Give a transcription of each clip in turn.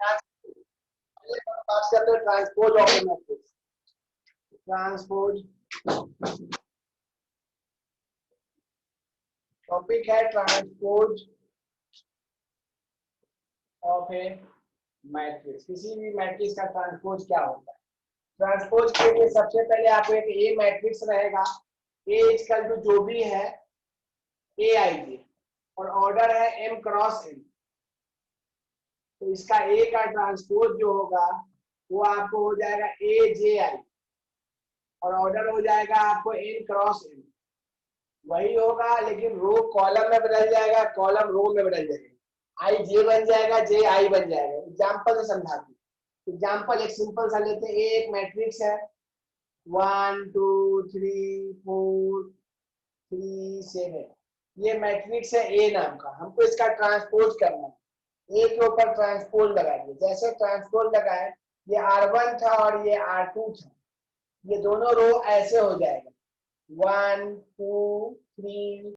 बात करते हैं transpose of A matrix. Transpose topic है ट्रांसपोज ऑफ ए मैट्रिक्स। किसी भी मैट्रिक्स का ट्रांसपोज क्या होता है? ट्रांसपोज के लिए सबसे पहले आपको एक ए मैट्रिक्स रहेगा, ए इक्वल टू जो भी है ए आई जे, और ऑर्डर है एम क्रॉस एन। तो इसका ए का ट्रांसपोज जो होगा वो आपको हो जाएगा ए जे आई, और ऑर्डर हो जाएगा आपको एन क्रॉस एन। वही होगा लेकिन रो कॉलम में बदल जाएगा, कॉलम रो में बदल जाएगा। आई जे बन जाएगा, जे आई बन जाएगा। एग्जाम्पल से समझाती हूँ। एग्जाम्पल एक सिंपल सा लेते हैं। एक मैट्रिक्स है 1 2 3 4 3 7। ये मैट्रिक्स है ए नाम का। हमको इसका ट्रांसपोज करना है। ए के ऊपर ट्रांसपोज लगाएंगे। जैसे ट्रांसपोज लगाए, ये R1 था और ये R2 था, ये दोनों रो ऐसे हो जाएगा 1 2 3।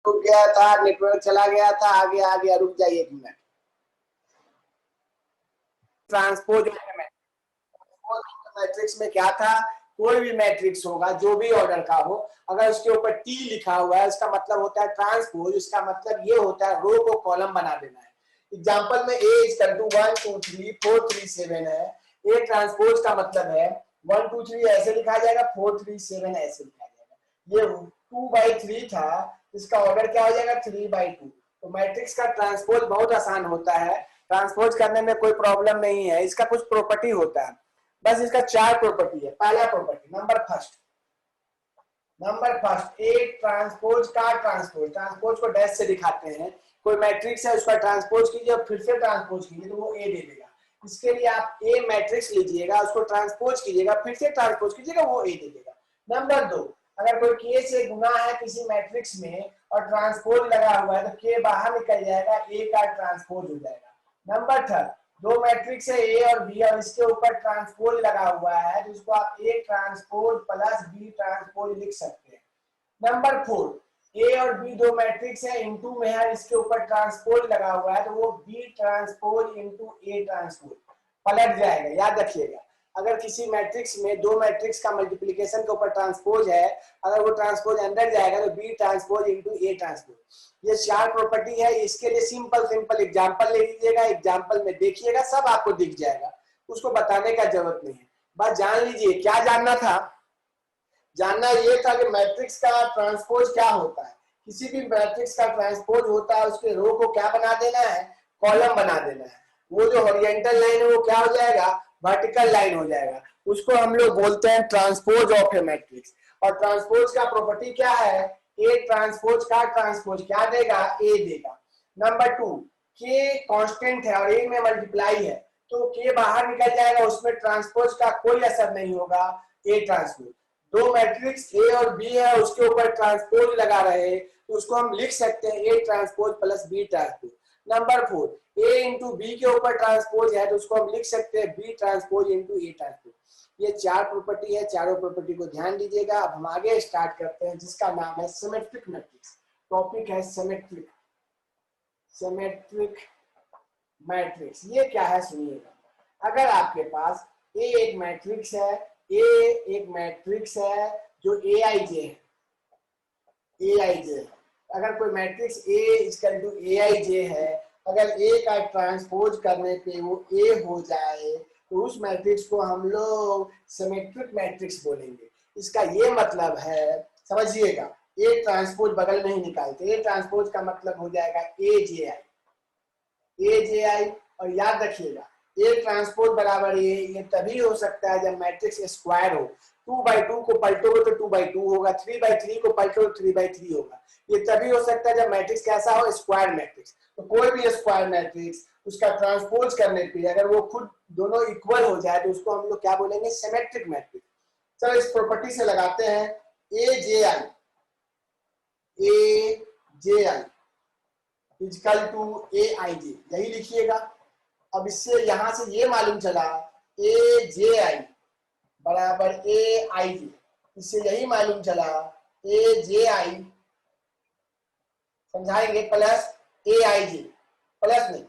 रुक गया था, नेटवर्क चला गया था, आगे आ गया। रुक जाइए एक मिनट। ट्रांसपोज मैट्रिक्स में क्या था? कोई भी मैट्रिक्स होगा जो भी ऑर्डर का हो, अगर उसके ऊपर टी लिखा हुआ है उसका मतलब होता है ट्रांसपोज। इसका मतलब ये होता है रो को कॉलम बना देना है। एग्जांपल में ए इक्वल टू 1 2 3 4 3 7 है। ए ट्रांसपोज का मतलब है 1 2 3 ऐसे लिखा जाएगा, 4 3 7 ऐसे लिखा जाएगा। ये 2/3 था, इसका ऑर्डर क्या हो जाएगा 3/2। तो मैट्रिक्स का ट्रांसपोज बहुत आसान होता है। ट्रांसपोज करने में कोई प्रॉब्लम नहीं है। इसका कुछ प्रॉपर्टी होता है, बस इसका 4 प्रॉपर्टी है। पहला property number first A transpose का ट्रांसपोज। ट्रांसपोज को डैश से दिखाते हैं। कोई मैट्रिक्स है उसका ट्रांसपोज कीजिए और फिर से ट्रांसपोज कीजिए तो वो ए दे देगा। इसके लिए आप ए मैट्रिक्स लीजिएगा, उसको ट्रांसपोज कीजिएगा, फिर से ट्रांसपोज कीजिएगा, वो ए दे देगा। नंबर 2, अगर कोई के से गुना है किसी मैट्रिक्स में और ट्रांसपोज लगा हुआ है तो के बाहर निकल जाएगा, ए का ट्रांसपोज हो जाएगा। नंबर 3, दो मैट्रिक्स है ए और बी और इसके ऊपर ट्रांसपोज लगा हुआ है, जिसको आप A transpose plus B transpose लिख सकते हैं। नंबर 4, ए और बी दो मैट्रिक्स है, इनटू में है, इसके ऊपर ट्रांसपोज लगा हुआ है तो वो B transpose into A transpose पलट जाएगा। याद रखिएगा, अगर किसी मैट्रिक्स में दो मैट्रिक्स का मल्टीप्लिकेशन के ऊपर ट्रांसपोज है, अगर वो ट्रांसपोज अंदर जाएगा तो B transpose into A transpose. ये 4 प्रॉपर्टी है। इसके लिए सिंपल एग्जांपल ले लीजिएगा, एग्जांपल में देखिएगा, सब आपको दिख जाएगा, उसको बताने का जरूरत नहीं है। बस जान लीजिए। क्या जानना था? जानना ये था कि मैट्रिक्स का ट्रांसपोज क्या होता है। किसी भी मैट्रिक्स का ट्रांसपोज होता है, उसके रो को क्या बना देना है? कॉलम बना देना है। वो जो हॉरिजॉन्टल लाइन है वो क्या हो जाएगा? वर्टिकल लाइन हो जाएगा। उसको हम लोग बोलते हैं ट्रांसपोज ऑफ ए मैट्रिक्स। और ट्रांसपोज का प्रॉपर्टी क्या है? ए ट्रांसपोज का ट्रांसपोज क्या देगा? ए देगा। नंबर 2, के कांस्टेंट है और ए में मल्टीप्लाई है तो के बाहर निकल जाएगा, उसमें ट्रांसपोज का कोई असर नहीं होगा, ए ट्रांसपोज। दो मैट्रिक्स ए और बी है, उसके ऊपर ट्रांसपोज लगा रहे तो उसको हम लिख सकते हैं A transpose plus B transpose. Number 4, A into B के ऊपर ट्रांसपोज है तो उसको हम लिख सकते हैं B transpose into A transpose. ये 4 प्रॉपर्टी है, चारों प्रॉपर्टी को ध्यान दीजिएगा। अब हम आगे स्टार्ट करते हैं, जिसका नाम है सिमेट्रिक मैट्रिक्स। टॉपिक है सिमेट्रिक मैट्रिक्स। ये क्या है सुनिएगा। अगर आपके पास ए एक मैट्रिक्स है, ए एक मैट्रिक्स है जो ए आई जे है। अगर कोई मैट्रिक्स ए इक्वल टू ए आई जे है, अगर ए का ट्रांसपोज करने पे वो ए हो जाए तो उस मैट्रिक्स को हम लोग सिमेट्रिक मैट्रिक्स बोलेंगे। इसका ये मतलब है, समझिएगा, ए ट्रांसपोज बगल में ही निकालते। ए ट्रांसपोज का मतलब हो जाएगा ए जे आई। और याद रखिएगा, ए ट्रांसपोज बराबर ये तभी हो सकता है जब मैट्रिक्स स्क्वायर हो। 2/2 को पलटोगे तो 2/2 होगा, 3/3 को पलटोगे तो 3/3 होगा। ये तभी हो सकता है जब मैट्रिक्स कैसा हो? Square matrix. तो कोई भी स्क्वायर मैट्रिक्स उसका ट्रांसपोज करने पे अगर वो खुद दोनों इक्वल हो जाए तो उसको हम लोग क्या बोलेंगे? Symmetric matrix. चलो इस प्रॉपर्टी से लगाते हैं। ए जे आई इक्वल टू ए आई जे, यही लिखिएगा। अब इससे यहां से ये मालूम चला ए जे आई बराबर ए आई जे, इससे यही मालूम चला ए जे आई समझाएंगे प्लस ए आई जे, प्लस नहीं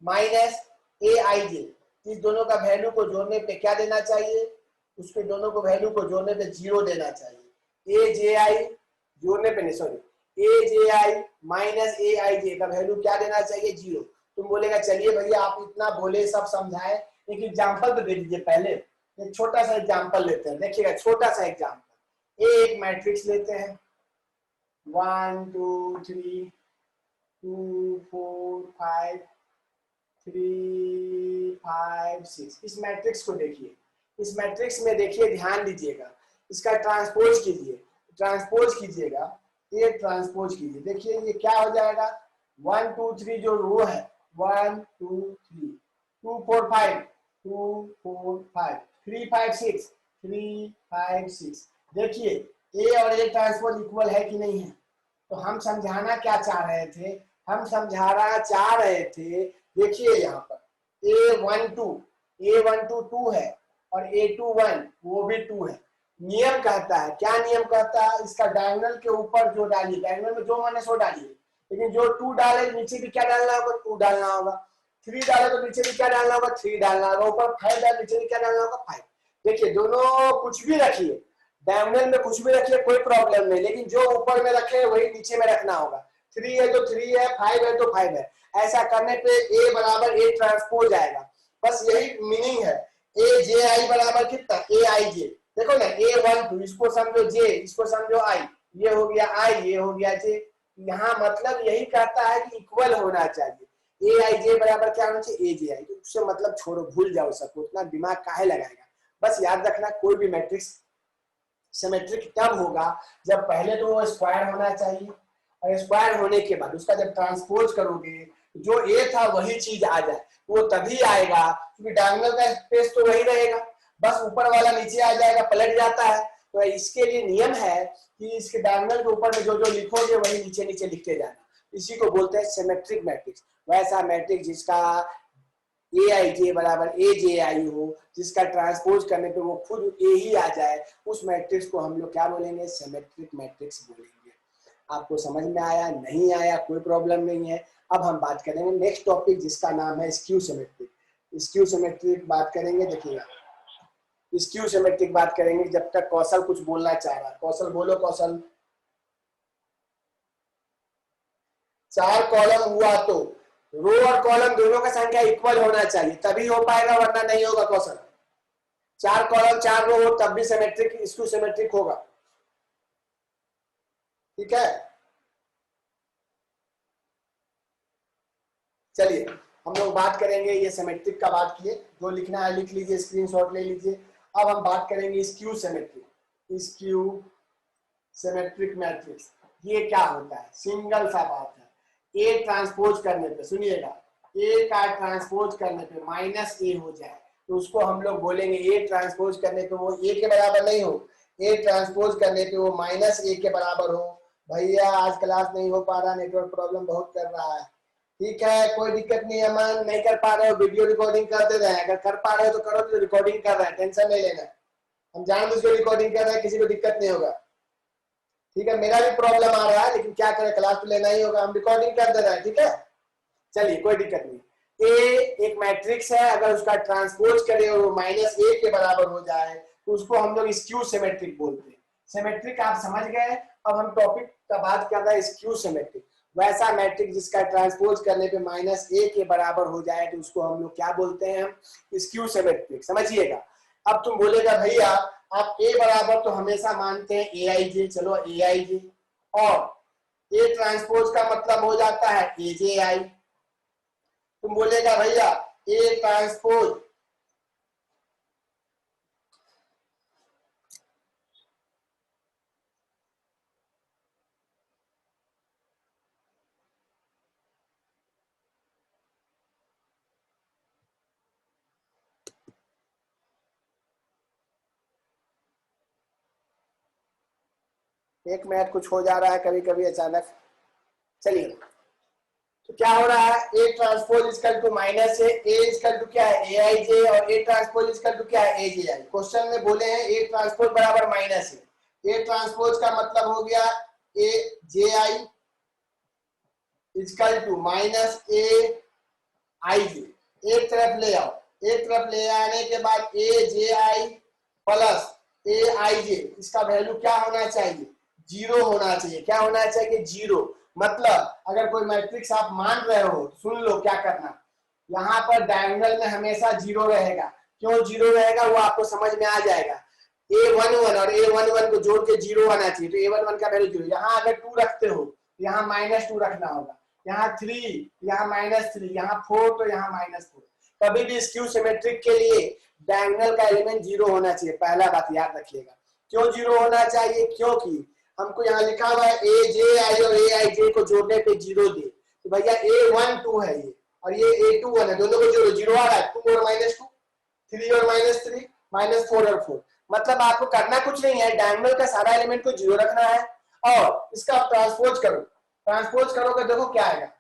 माइनस ए आई जे। इस दोनों का वैल्यू को जोड़ने पे क्या देना चाहिए, उसके दोनों को वैल्यू को जोड़ने पे 0 देना चाहिए। ए जे आई जोड़ने पे नहीं, सॉरी ए जे आई माइनस ए आई जे का वैल्यू क्या देना चाहिए, 0। तुम बोलेगा चलिए भैया आप इतना बोले सब समझाए, एक एग्जाम्पल तो दे दीजिए पहले। एक छोटा सा एग्जाम्पल लेते हैं, देखिएगा छोटा सा एग्जाम्पल। एक मैट्रिक्स लेते हैं 1 2 3 2 4 5 3 5 6। इस मैट्रिक्स को देखिए, इस मैट्रिक्स में देखिए ध्यान दीजिएगा, इसका ट्रांसपोज कीजिए, ट्रांसपोज कीजिएगा, ये ट्रांसपोज कीजिए, देखिए ये क्या हो जाएगा 1 2 3 जो रो है 1 2 3 2 4 5 2 4 5 3 5 6 3 5 6। देखिए ए और ए ट्रांसपोज इक्वल है कि नहीं है। तो हम समझाना क्या चाह रहे थे, हम समझाना चाह रहे थे, देखिए यहाँ पर A12 2 है और A21 वो भी 2 है। नियम कहता है, क्या नियम कहता है, इसका डायगोनल के ऊपर जो डालिए, डायगोनल में जो माने सो डालिए, लेकिन जो 2 डाले नीचे भी क्या डालना होगा, 2 डालना होगा। 3 डाले तो नीचे भी क्या डालना होगा, 3 डालना होगा। ऊपर 5 डाले नीचे भी क्या डालना होगा, 5। देखिए दोनों कुछ भी रखिए, डायगोनल में कुछ भी रखिए कोई प्रॉब्लम नहीं, लेकिन जो ऊपर में रखे वही नीचे में रखना होगा। 3 है तो 3 है, 5 है तो 5 है। ऐसा करने पे ए बराबर ए ट्रांसपोज आएगा, बस यही मीनिंग है। ए जे आई बराबर कितना, ए आई जे। देखो ना A12 इसको समझो जे, इसको समझो आई, ये हो गया आई, ये हो गया जे। यहाँ मतलब यही कहता है कि इक्वल होना चाहिए। ए आई जे बराबर क्या होना चाहिए, ए जे आई। तो उससे मतलब छोड़ो, भूल जाओ सबको, उतना दिमाग काहे लगाएगा। बस याद रखना कोई भी मैट्रिक्स सिमेट्रिक तब होगा जब पहले तो वो स्क्वायर होना चाहिए, और स्क्वायर होने के बाद उसका जब ट्रांसपोज करोगे जो ए था वही चीज आ जाए, वो तभी आएगा क्योंकि डायगोनल का स्पेस तो वही रहेगा, बस ऊपर वाला नीचे आ जाएगा, पलट जाता है। तो इसके लिए नियम है कि इसके डायगोनल के ऊपर में जो जो लिखोगे वही नीचे नीचे लिखते जाना, इसी को बोलते हैं सिमेट्रिक मैट्रिक्स। वैसा मैट्रिक्स जिसका ए आई जे बराबर ए जे आई हो, जिसका ट्रांसपोज करने पे वो खुद ए ही आ जाए, उस मैट्रिक्स को हम लोग क्या बोलेंगे, सिमेट्रिक मैट्रिक्स बोलेंगे। आपको समझ में आया, नहीं आया कोई प्रॉब्लम नहीं है। अब हम बात करेंगे नेक्स्ट टॉपिक जिसका नाम है स्क्यू सिमेट्रिक। स्क्यू सिमेट्रिक बात करेंगे, देखिएगा स्क्यू सिमेट्रिक बात करेंगे जब तक कौशल कुछ बोलना चाह रहा है। कौशल बोलो, कौशल। 4 कॉलम हुआ तो रो और कॉलम दोनों का संख्या इक्वल होना चाहिए, तभी हो पाएगा, वरना नहीं होगा कौशल। 4 कॉलम 4 रो हो तब भी सिमेट्रिक स्क्यू सिमेट्रिक होगा, ठीक है। चलिए हम लोग बात करेंगे, ये सिमेट्रिक का बात किए, जो लिखना है लिख लीजिए, स्क्रीनशॉट ले लीजिए। अब हम बात करेंगे skew symmetric. Skew symmetric matrix ये क्या होता है, सिंगल सा बात है। ए ट्रांसपोज करने पे, सुनिएगा, ए का ट्रांसपोज करने पे माइनस ए हो जाए तो उसको हम लोग बोलेंगे, ए ट्रांसपोज करने पे वो ए के बराबर नहीं हो, ए ट्रांसपोज करने पे वो माइनस ए के बराबर हो। भैया आज क्लास नहीं हो पा रहा, नेटवर्क प्रॉब्लम बहुत कर रहा है, ठीक है कोई दिक्कत नहीं है। मन नहीं कर पा रहे हो वीडियो रिकॉर्डिंग कर दे रहे हैं, अगर कर पा रहे हो तो करो, तो रिकॉर्डिंग कर रहे हैं, टेंशन नहीं लेना, हम जानबूझ के रिकॉर्डिंग कर रहे हैं, किसी को दिक्कत नहीं होगा, ठीक है। मेरा भी प्रॉब्लम आ रहा है लेकिन क्या करें, क्लास तो लेना ही होगा, हम रिकॉर्डिंग कर दे रहे हैं, ठीक है। चलिए कोई दिक्कत नहीं। ए एक मैट्रिक्स है, अगर उसका ट्रांसपोज करें और वो माइनस ए के बराबर हो जाए तो उसको हम लोग स्क्यू सिमेट्रिक बोलते हैं। सिमेट्रिक आप समझ गए। अब हम टॉपिक का बात कर रहे हैं स्क्यू सिमेट्रिक। वैसा मैट्रिक जिसका ट्रांसपोज करने पे माइनस ए के बराबर हो जाए तो उसको हम लोग क्या बोलते हैं, स्क्यू सिमेट्रिक, समझिएगा। अब तुम बोलेगा भैया आप ए बराबर तो हमेशा मानते हैं ए आई जे, चलो ए आई जे, और ए ट्रांसपोज का मतलब हो जाता है ए जे आई। तुम बोलेगा भैया ए ट्रांसपोज, एक मिनट कुछ हो जा रहा है कभी कभी अचानक, चलिए तो क्या हो रहा है, A transpose equal to minus है, ए इजकल टू क्या है, ए आई जे, और ए ट्रांसपोज इजकल टू क्या है, ए जे आई। क्वेश्चन में बोले हैं ए ट्रांसपोज बराबर माइनस है, ए ट्रांसपोज का मतलब हो गया ए जे आई इजकल टू माइनस ए आई जे। एक तरफ ले आओ, एक तरफ ले आने के बाद ए जे आई प्लस ए आई जे, इसका वैल्यू क्या होना चाहिए, जीरो होना चाहिए। क्या होना चाहिए, जीरो। मतलब अगर कोई मैट्रिक्स आप मान रहे हो, सुन लो क्या करना, यहाँ पर डायगोनल में हमेशा जीरो रहेगा। क्यों जीरो रहेगा वो आपको समझ में आ जाएगा। A11 और A11 को जोड़ के जीरो आना चाहिए, तो A11 का वैल्यू जीरो। यहाँ अगर 2 रखते हो, यहाँ -2 रखना होगा, यहाँ 3, यहाँ -3, यहाँ 4, तो यहाँ -4। कभी भी स्क्यू सिमेट्रिक के लिए डायगोनल का एलिमेंट जीरो होना चाहिए, पहला बात याद रखिएगा। क्यों जीरो होना चाहिए, क्योंकि हमको यहाँ लिखा हुआ है ए जे आई और ए आई जे को जोड़ने पे जीरो दे, तो भैया A12 है ये, और ये A21 है, दोनों को जोड़ो, जीरो आ रहा है, 2 और -2, 3 और -3, -4 और 4। मतलब आपको करना कुछ नहीं है, डायगोनल का सारा एलिमेंट को जीरो रखना है, और इसका आप ट्रांसपोज करो। ट्रांसपोज करोगे देखो क्या आएगा,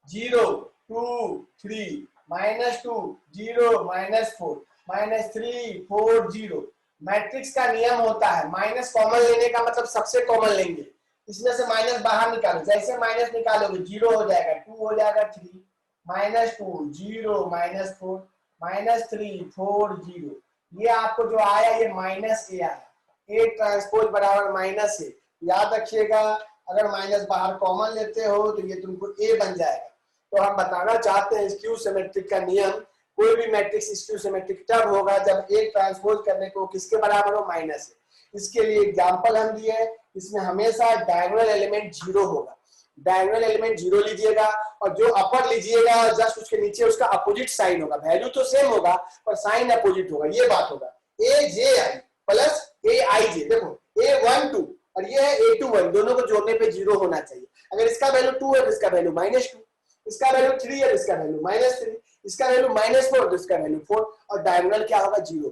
0 2 3 -2 0 -4 -3 4 0। मैट्रिक्स का नियम होता है माइनस कॉमन लेने का, मतलब सबसे कॉमन लेंगे, इसमें से माइनस बाहर निकालो, जैसे माइनस निकालोगे जीरो हो जाएगा, 2 हो जाएगा 3 -2 0 -4 -3 4 0। ये आपको जो आया ये माइनस ए आया, ए ट्रांसपोज बराबर माइनस ए। याद रखिएगा, अगर माइनस बाहर कॉमन लेते हो तो ये तुमको ए बन जाएगा। तो हम बताना चाहते हैं स्क्यू सिमेट्रिक का नियम, कोई भी मैट्रिक्स स्क्यू सिमेट्रिक तब होगा जब ए ट्रांसपोज करने को किसके बराबर हो, माइनस है। इसके लिए एग्जांपल हम दिए, इसमें हमेशा डायगोनल एलिमेंट जीरो होगा। डायगोनल एलिमेंट जीरो लीजिएगा, और जो अपर लीजिएगा जस्ट उसके नीचे उसका अपोजिट साइन होगा, वैल्यू तो सेम होगा पर साइन अपोजिट होगा। ये बात होगा ए जे आई प्लस ए आई जे। देखो A12 और ये है A21, दोनों को जोड़ने पे जीरो होना चाहिए। अगर इसका वैल्यू 2 है तो इसका वैल्यू -2, इसका वैल्यू 3 है तो इसका वैल्यू -3, इसका वैल्यू -4 तो इसका वैल्यू 4, और डायगोनल क्या होगा, जीरो।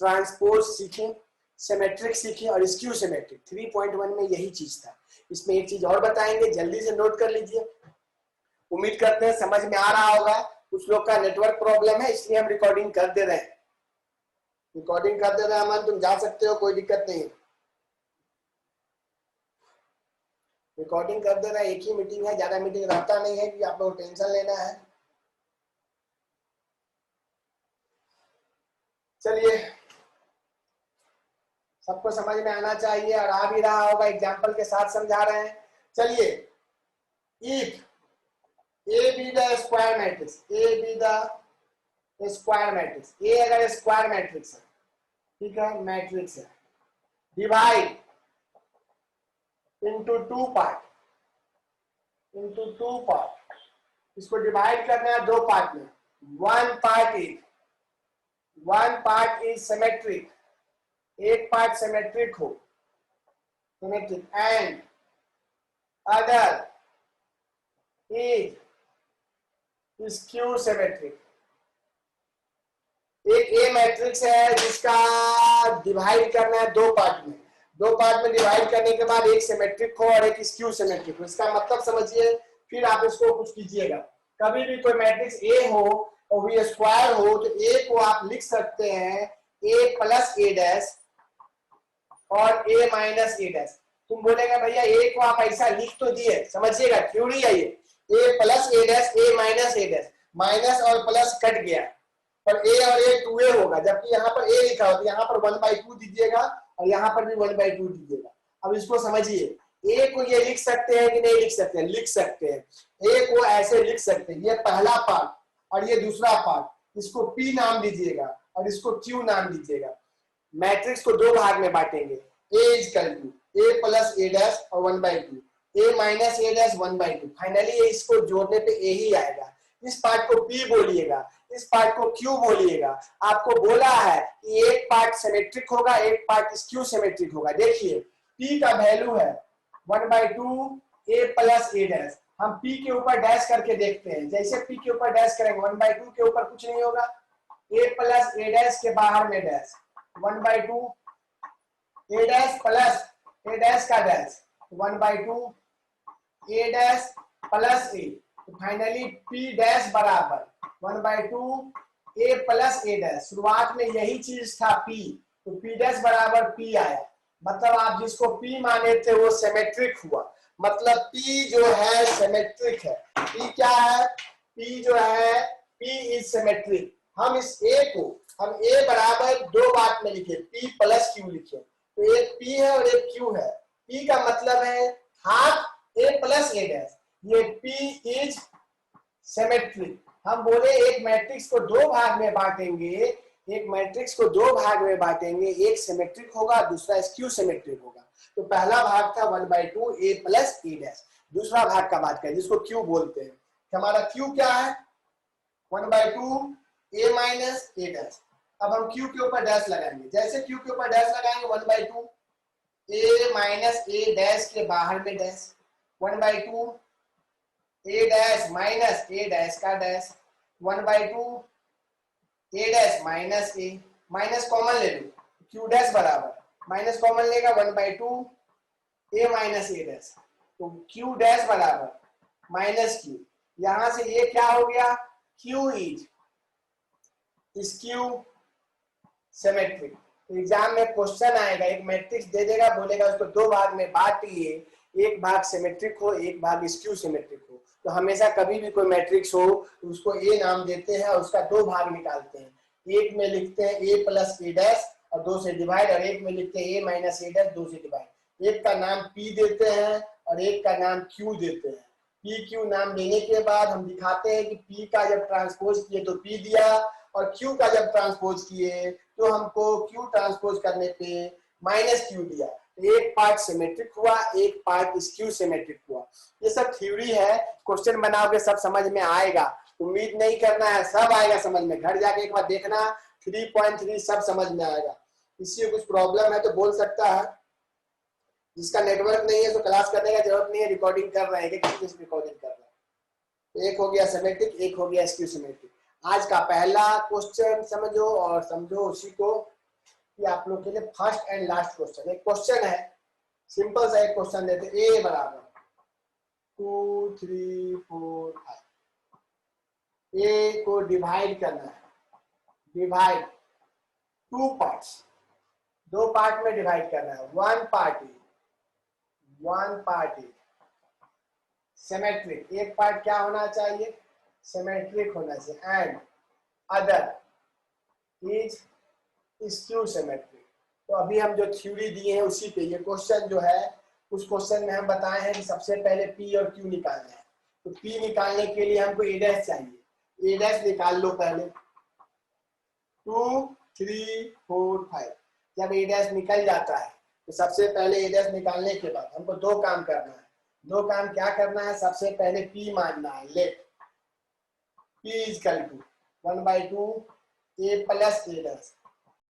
ट्रांसपोज सीखें, सिमेट्रिक सीखें, और स्क्यू सिमेट्रिक 3.1 में यही चीज था। इसमें एक चीज और बताएंगे, जल्दी से नोट कर लीजिए। उम्मीद करते हैं समझ में आ रहा होगा। कुछ लोग का नेटवर्क प्रॉब्लम है, इसलिए हम रिकॉर्डिंग कर दे रहे हैं, रिकॉर्डिंग कर दे रहे हैं। अमन तुम जा सकते हो, कोई दिक्कत नहीं है, रिकॉर्डिंग कर दे रहे हैं। एक ही मीटिंग है, ज्यादा मीटिंग रहता नहीं है कि आप लोग टेंशन लेना है। चलिए, सबको समझ में आना चाहिए, और आ भी रहा होगा, एग्जाम्पल के साथ समझा रहे हैं। चलिए, if A be the square matrix, A be the square matrix, A अगर स्क्वायर मैट्रिक्स है, ठीक है, मैट्रिक्स है, डिवाइड इनटू टू पार्ट, इसको डिवाइड करना है दो पार्ट में। वन पार्ट इज सिमेट्रिक, एक पार्ट सिमेट्रिक हो, symmetric, and other is skew symmetric. एक ए मैट्रिक्स है जिसका डिवाइड करना है दो पार्ट में, दो पार्ट में डिवाइड करने के बाद एक सिमेट्रिक हो और एक स्क्यू सिमेट्रिक हो। इसका मतलब समझिए, फिर आप इसको कुछ कीजिएगा। कभी भी कोई मैट्रिक्स ए हो और वो स्क्वायर हो, तो ए को आप लिख सकते हैं ए प्लस ए डैश और ए माइनस ए डैश। तुम बोलेगा भैया ए को आप ऐसा लिख तो दिए, समझिएगा थ्योरी है ये, ए प्लस ए डैश ए डैश, माइनस और प्लस कट गया, पर ए और ए 2a होगा, जबकि यहाँ पर ए लिखा होता है, यहाँ पर 1/2 दीजिएगा और यहाँ पर भी 1/2 दीजिएगा। अब इसको समझिए, ए को ये लिख सकते हैं कि नहीं लिख सकते हैं, लिख सकते हैं। ए को ऐसे लिख सकते हैं, ये पहला पार्ट और ये दूसरा पार्ट, इसको P नाम दीजिएगा और इसको Q नाम दीजिएगा। मैट्रिक्स को दो भाग में बांटेंगे, A equal to A plus A dash और 1/2, A minus A dash 1/2। Finally इसको जोड़ने पे A ही आएगा। इस पार्ट को P बोलिएगा, इस पार्ट को Q बोलिएगा। आपको बोला है कि एक पार्ट सिमेट्रिक होगा, एक पार्ट स्क्यू सिमेट्रिक होगा। देखिए P का वैल्यू है 1/2 A प्लस A डैश। हम P के ऊपर डैश करके देखते हैं, जैसे P के ऊपर डैश करेंगे 1/2 के ऊपर कुछ नहीं होगा, A प्लस A डैश के बाहर में dash, 1/2 A dash plus A dash का dash, 1/2 A dash plus A, तो फाइनली P डैश बराबर 1/2 A प्लस A डैश। शुरुआत में यही चीज था P, तो P डैश बराबर P आया। मतलब आप जिसको P माने थे वो सिमेट्रिक हुआ। मतलब P जो है सिमेट्रिक है। P क्या है? P जो है P इज सिमेट्रिक। हम इस A को हम A बराबर दो बात में लिखे, P प्लस Q लिखे। तो एक P है और एक Q है। P का मतलब है half A plus A dash. ये P इज सिमेट्रिक। हम बोले एक मैट्रिक्स को दो भाग में बांटेंगे, एक मैट्रिक्स को दो भाग में बांटेंगे, एक सिमेट्रिक होगा दूसरा स्क्यू सिमेट्रिक होगा। तो पहला भाग था 1/2 A प्लस A डैश। दूसरा भाग का बात करें जिसको Q बोलते हैं। हमारा Q क्या है? 1/2 A माइनस A डैश। अब हम Q के ऊपर डैश लगाएंगे। जैसे Q के ऊपर डैश लगाएंगे 1/2 A माइनस A डैश के बाहर में dash, 1/2 A dash minus A dash का dash, 1/2 A dash minus A, minus common ले लो, Q डैश बराबर माइनस कॉमन लेगा 1/2 A माइनस A डैश। तो Q डैश बराबर माइनस Q। यहां से ये क्या हो गया? Q is skew symmetric. Exam में क्वेश्चन आएगा, एक मैट्रिक्स दे देगा, बोलेगा उसको दो भाग में बांटिए, एक भाग सिमेट्रिक हो एक भाग स्क्यू सिमेट्रिक हो। तो हमेशा कभी भी कोई मैट्रिक्स हो उसको ए नाम देते हैं और उसका दो भाग निकालते हैं। एक में लिखते हैं ए प्लस ए डैश और दो से डिवाइड, और एक में लिखते हैं ए माइनस ए डैश दो से डिवाइड। एक का नाम पी देते हैं और एक का नाम क्यू देते हैं। पी क्यू नाम देने के बाद हम दिखाते हैं कि पी का जब ट्रांसपोज किए तो पी दिया, और क्यू का जब ट्रांसपोज किए तो हमको क्यू ट्रांसपोज करने पे माइनस क्यू दिया। एक पार्ट सिमेट्रिक हुआ एक पार्ट स्क्यू सिमेट्रिक हुआ। ये सब थ्योरी है, क्वेश्चन बनाओगे सब समझ में आएगा। उम्मीद नहीं करना है, सब आएगा समझ में। घर जाके एक बार देखना 3.3 सब समझ में आएगा। इससे कुछ प्रॉब्लम है तो बोल सकता है। जिसका नेटवर्क नहीं है तो क्लास करने का जरूरत नहीं है, रिकॉर्डिंग कर रहे हैं कि रिकॉर्डिंग कर रहे हैं। एक हो गया सिमेट्रिक एक हो गया स्क्यू सिमेट्रिक। आज का पहला क्वेश्चन समझो और समझो उसी को कि आप लोग के लिए फर्स्ट एंड लास्ट क्वेश्चन। एक क्वेश्चन है सिंपल सा, एक क्वेश्चन देते ए बराबर 2 3 4 5। ए को डिवाइड करना है, डिवाइड टू पार्ट्स, दो पार्ट में डिवाइड करना है। वन पार्ट इज सिमेट्रिक, एक पार्ट क्या होना चाहिए? सिमेट्रिक होना चाहिए, and other is skew symmetric. तो अभी हम जो थ्योरी दिए हैं उसी पे ये क्वेश्चन जो है, उस क्वेश्चन में हम बताए हैं कि सबसे पहले पी और क्यू निकालना है। तो पी निकालने के लिए हमको ए डैश चाहिए, ए डैश निकाल लो पहले। 2 3 4 5 जब ए डैश निकल जाता है तो सबसे पहले ए डैश निकालने के बाद हमको दो काम करना है। दो काम क्या करना है? सबसे पहले पी मानना है। Let P is equal to 1/2 A plus A dash.